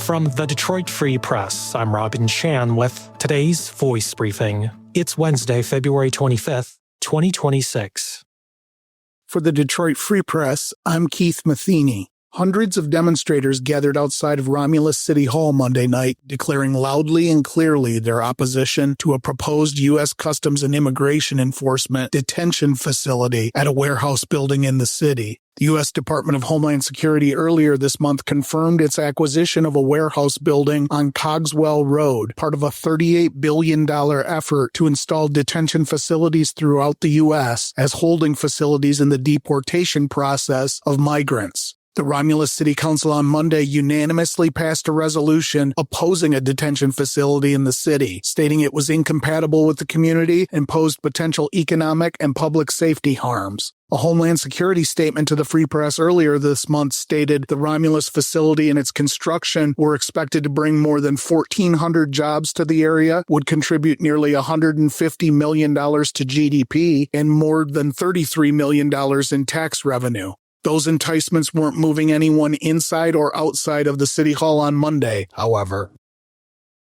From the Detroit Free Press, I'm Robin Chan with today's Voice Briefing. It's Wednesday, February 25th, 2026. For the Detroit Free Press, I'm Keith Matheny. Hundreds of demonstrators gathered outside of Romulus City Hall Monday night, declaring loudly and clearly their opposition to a proposed U.S. Customs and Immigration Enforcement detention facility at a warehouse building in the city. The U.S. Department of Homeland Security earlier this month confirmed its acquisition of a warehouse building on Cogswell Road, part of a $38 billion effort to install detention facilities throughout the U.S. as holding facilities in the deportation process of migrants. The Romulus City Council on Monday unanimously passed a resolution opposing a detention facility in the city, stating it was incompatible with the community and posed potential economic and public safety harms. A Homeland Security statement to the Free Press earlier this month stated the Romulus facility and its construction were expected to bring more than 1,400 jobs to the area, would contribute nearly $150 million to GDP, and more than $33 million in tax revenue. Those enticements weren't moving anyone inside or outside of the City Hall on Monday, however.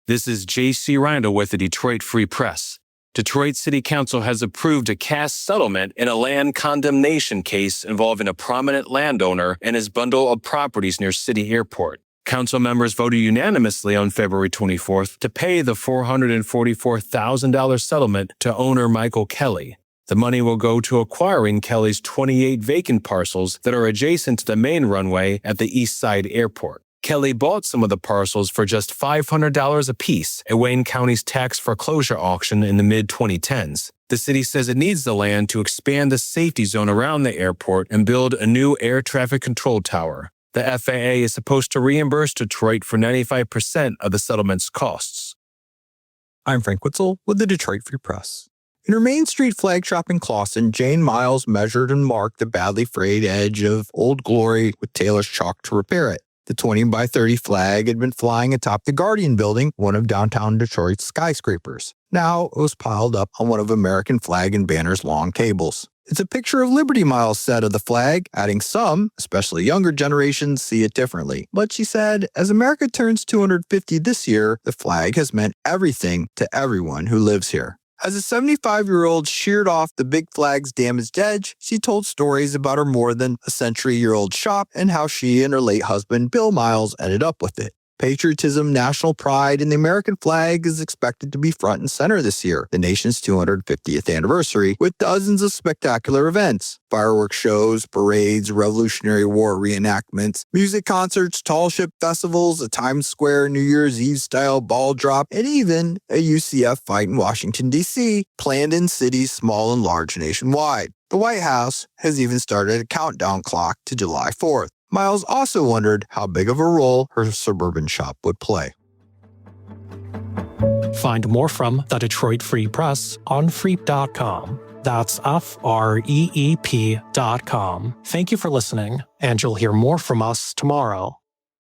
This is J.C. Randall with the Detroit Free Press. Detroit City Council has approved a cash settlement in a land condemnation case involving a prominent landowner and his bundle of properties near City Airport. Council members voted unanimously on February 24th to pay the $444,000 settlement to owner Michael Kelly. The money will go to acquiring Kelly's 28 vacant parcels that are adjacent to the main runway at the East Side Airport. Kelly bought some of the parcels for just $500 apiece at Wayne County's tax foreclosure auction in the mid-2010s. The city says it needs the land to expand the safety zone around the airport and build a new air traffic control tower. The FAA is supposed to reimburse Detroit for 95% of the settlement's costs. I'm Frank Witzel with the Detroit Free Press. In her Main Street flag shop in Clawson, Jane Miles measured and marked the badly frayed edge of Old Glory with Taylor's chalk to repair it. The 20 by 30 flag had been flying atop the Guardian Building, one of downtown Detroit's skyscrapers. Now it was piled up on one of American Flag and Banner's long cables. It's a picture of Liberty, Miles said of the flag, adding some, especially younger generations, see it differently. But she said, as America turns 250 this year, the flag has meant everything to everyone who lives here. As a 75-year-old sheared off the big flag's damaged edge, she told stories about her more than a century-year-old shop and how she and her late husband, Bill Miles, ended up with it. Patriotism, national pride, and the American flag is expected to be front and center this year, the nation's 250th anniversary, with dozens of spectacular events. Fireworks shows, parades, Revolutionary War reenactments, music concerts, tall ship festivals, a Times Square New Year's Eve-style ball drop, and even a UCF fight in Washington, D.C., planned in cities small and large nationwide. The White House has even started a countdown clock to July 4th. Miles also wondered how big of a role her suburban shop would play. Find more from the Detroit Free Press on freep.com. That's FREEP.com. Thank you for listening, and you'll hear more from us tomorrow.